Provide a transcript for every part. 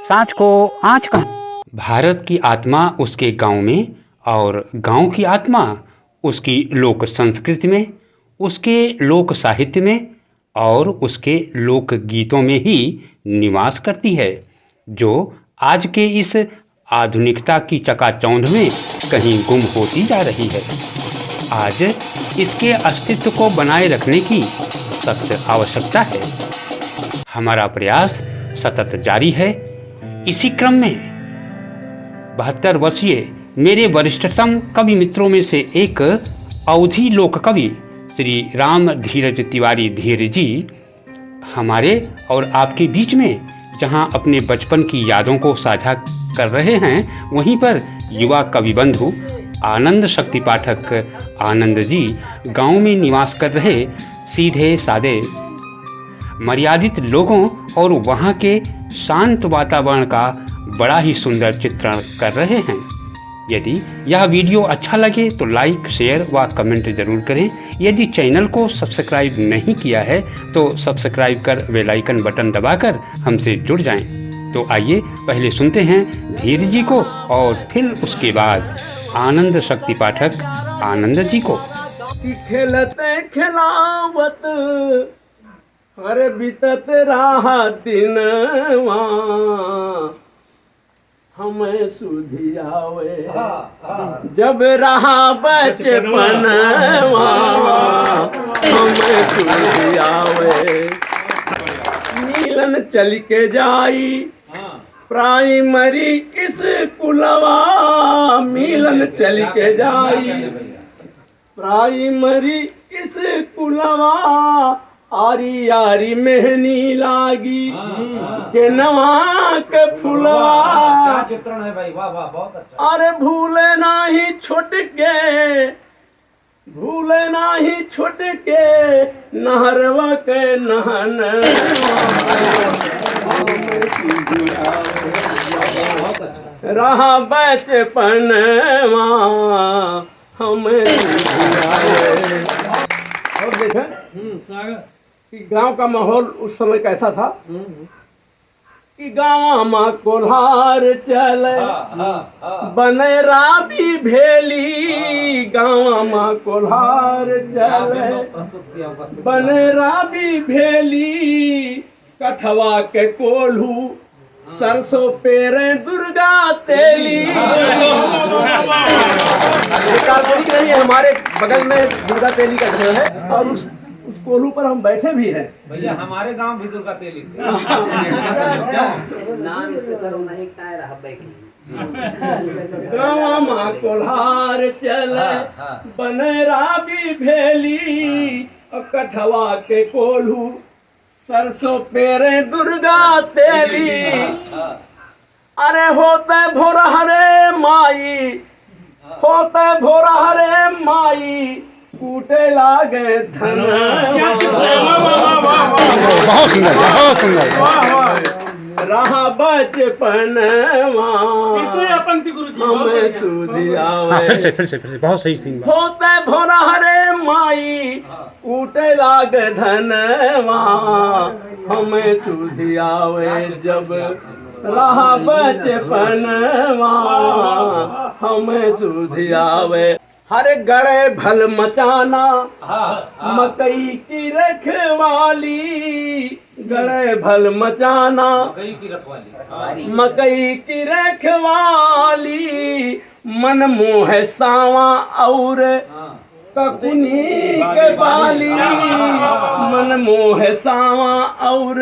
सांच को आँच का। भारत की आत्मा उसके गांव में और गांव की आत्मा उसकी लोक संस्कृति में, उसके लोक साहित्य में और उसके लोक गीतों में ही निवास करती है, जो आज के इस आधुनिकता की चकाचौंध में कहीं गुम होती जा रही है। आज इसके अस्तित्व को बनाए रखने की सख्त आवश्यकता है। हमारा प्रयास सतत जारी है। इसी क्रम में 72 वर्षीय मेरे वरिष्ठतम कवि मित्रों में से एक अवधी लोक कवि श्री राम धीरज तिवारी धीर जी हमारे और आपके बीच में जहां अपने बचपन की यादों को साझा कर रहे हैं, वहीं पर युवा कवि बंधु आनंद शक्ति पाठक आनंद जी गांव में निवास कर रहे सीधे सादे मर्यादित लोगों और वहां के शांत वातावरण का बड़ा ही सुंदर चित्रण कर रहे हैं। यदि यह वीडियो अच्छा लगे तो लाइक, शेयर व कमेंट जरूर करें। यदि चैनल को सब्सक्राइब नहीं किया है तो सब्सक्राइब कर बेल आइकन बटन दबाकर हमसे जुड़ जाएं। तो आइए पहले सुनते हैं धीर जी को और फिर उसके बाद आनंद शक्ति पाठक आनंद जी को। खेलते खिलावत हर बीतत रहा दिनवा, हमें सुधी आवे जब रहा बचपनवा, हमें सुधी आवे। मिलन चल के जाई प्राइमरी स्कूलवा, मिलन चल के जाई प्राइमरी स्कूलवा, आरी आरी मेहनी लागी के नवा के फुलवा। चित्रण है भाई, वाह वाह, बहुत अच्छा। अरे भूले नाही छुट के, भूले नाही छुट के नहरवा के नहन, रहा बचपनवा हमें। और देखें कि गांव का माहौल उस समय कैसा था कि गाँव में कोल्हार चले बने राबी भेली, गाँव में कोल्हार चले बने राबी भेली, कठवा के कोल्हू सरसों पेरे दुर्गा तेली। नहीं, हमारे बगल में दुर्गा तेली का घर है और उस कोल्हू पर हम बैठे भी हैं। भैया हमारे गांव भी दुर्गा तेली थी। गाँव में कोल्हार चले बनरा भी भेली, कठवा के कोल्हू सरसों पेरे दुर्गा तेली। अरे होते भोरा हरे माई, होते भोरा हरे माई, कूटे लागे धन। बहुत सुंदर, बहुत सुंदर। रहा बचपनवा हमें सुधी आवे। फिर से बहुत सही सीन। होते भोरा हरे माई, कूटे लागे धनवा, हमें सुधी आवे जब रहा बचपनवा हमें सुधी आवे। हर गड़े भल मचाना मकई की रखवाली, गड़े भल मचाना मकई की रखवाली, मन मोह सावा और ककुनी के बाली, मन मोह सावा और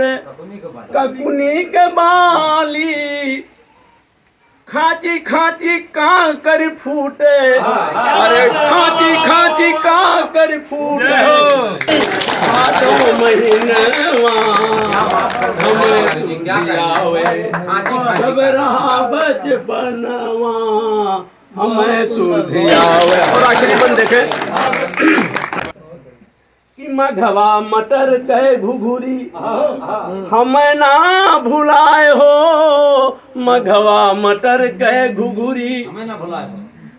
ककुनी के बाली, खाची खाची का कर फूटे, अरे खाची खाची का कर फूटे, भादो महीनवा हमें आवे जब रहा बचपनवा हमें सुधी आवे। और आखिरी बन देखे कि मघवा मटर कहे घुघुरी हमें ना भुलाए हो, मघवा मटर कहे घुघुरी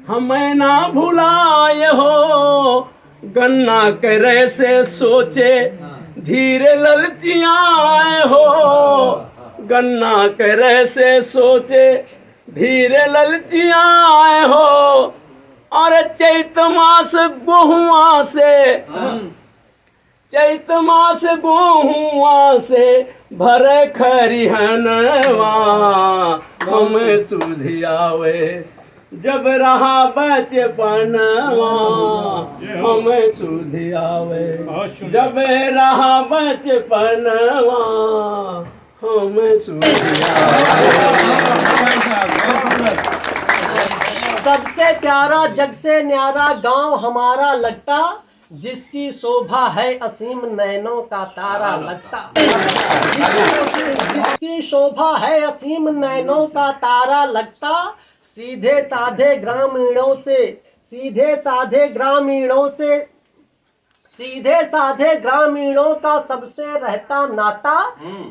हमें ना भुलाए हो, गन्ना करे से सोचे धीरे ललचियाए हो, गन्ना के रह से सोचे धीरे ललचियाँ हो, और चैत मास गोहुआ से, चैत मास गोहुआ से भरे खरिहनवा, हम सुधियावे जब रहा बचपनवा, हम सुधियावे जब रहा बचपनवा, हम सबसे प्यारा जग से न्यारा गांव हमारा लगता, जिसकी शोभा है असीम नैनों का तारा लगता। जिसकी शोभा है असीम नैनों का तारा लगता, सीधे साधे ग्रामीणों से, सीधे साधे ग्रामीणों से, सीधे साधे ग्रामीणों का सबसे रहता नाता,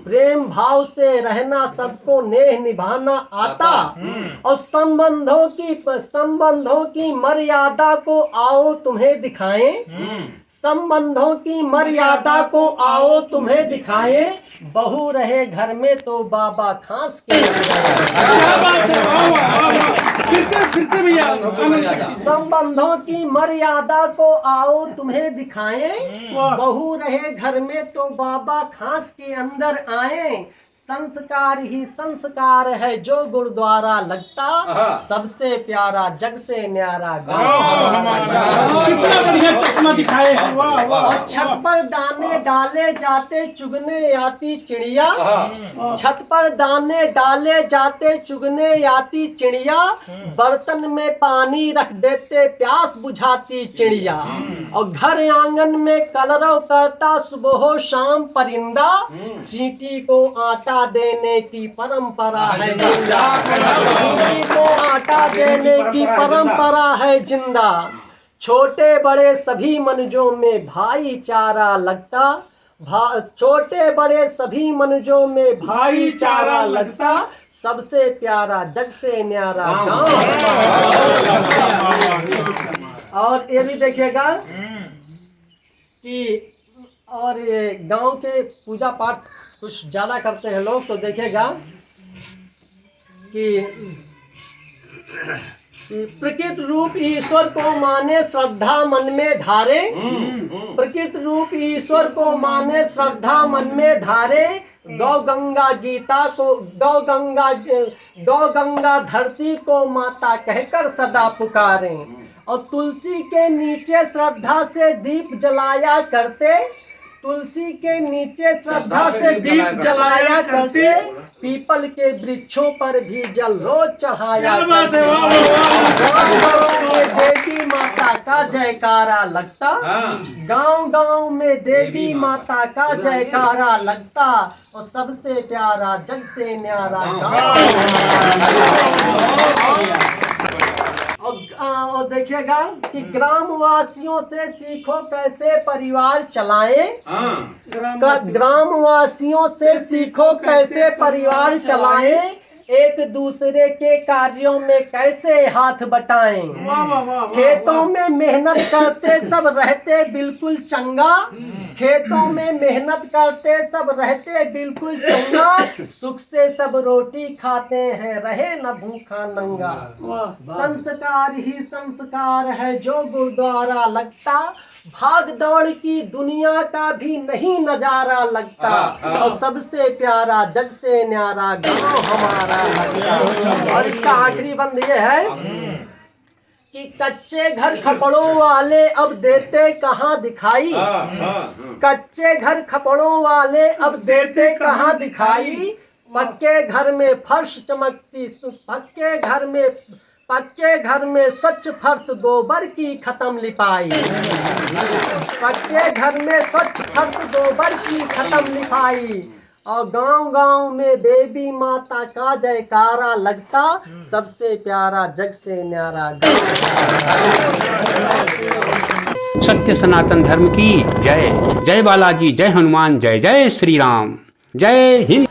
प्रेम भाव से रहना सबको नेह निभाना आता, और संबंधों की मर्यादा को आओ तुम्हें दिखाएं, संबंधों की मर्यादा को आओ तुम्हें दिखाएं, बहू रहे घर में तो बाबा खास के संबंधों की मर्यादा को आओ तुम्हें दिखाएं, बहू रहे घर में तो बाबा खास के अंदर आए, संस्कार ही संस्कार है जो गुरुद्वारा लगता, सबसे प्यारा जग से न्यारा गाँव। कितना बढ़िया चश्मा दिखाए। और छत पर दाने डाले जाते चुगने आती चिड़िया, छत पर दाने डाले जाते चुगने आती चिड़िया, बर्तन में पानी रख देते प्यास बुझाती चिड़िया, और घर आंगन में कलरव करता सुबह शाम परिंदा, चींटी को आटा देने की परंपरा है जिंदा, चींटी को आटा देने की परंपरा है जिंदा, छोटे बड़े सभी मनुजों में भाईचारा लगता, छोटे बड़े सभी मनुजों में भाईचारा लगता, सबसे प्यारा जग से न्यारा गाँव। और ये भी देखिएगा कि और ये गांव के पूजा पाठ कुछ ज़्यादा करते हैं लोग, तो देखेगा कि प्रकृत रूप ईश्वर को माने श्रद्धा मन में धारे, प्रकृत रूप ईश्वर को माने श्रद्धा मन में धारे, गौ गंगा गीता को गौ गंगा धरती को माता कहकर सदा पुकारे, और तुलसी के नीचे श्रद्धा से दीप जलाया करते, तुलसी के नीचे श्रद्धा से दीप जलाया करते, पीपल के वृक्षों पर भी जल रोज चढ़ाया करते, गाँव में देवी माता का जयकारा लगता, गांव गांव में देवी माता का जयकारा लगता, और सबसे प्यारा जग से न्यारा और देखिएगा कि ग्रामवासियों से सीखो कैसे परिवार चलाएं, ग्रामवासियों से सीखो कैसे परिवार चलाएं, एक दूसरे के कार्यों में कैसे हाथ बटाएं, खेतों में मेहनत करते सब रहते बिल्कुल चंगा, खेतों में मेहनत करते सब रहते बिल्कुल चंगा, सुख से सब रोटी खाते हैं रहे न भूखा नंगा, संस्कार ही संस्कार है जो गुरुद्वारा लगता, भाग दौड़ की दुनिया का भी नहीं नजारा लगता, और सबसे प्यारा जग से न्यारा गाँव हमारा लगता। और इसका आखिरी बंद ये है कि कच्चे घर खपड़ों वाले अब देते कहाँ दिखाई, कच्चे घर खपड़ों वाले अब देते कहाँ दिखाई, पक्के घर में फर्श चमकती, पक्के घर में स्वच्छ फर्श गोबर की खत्म लिपाई, पक्के घर में स्वच्छ फर्श गोबर की खत्म लिपाई, और गांव गांव में देवी माता का जयकारा लगता, सबसे प्यारा जग से न्यारा गाँव। सत्य सनातन धर्म की जय। जय बालाजी, जय हनुमान, जय जय श्री राम, जय हिंद।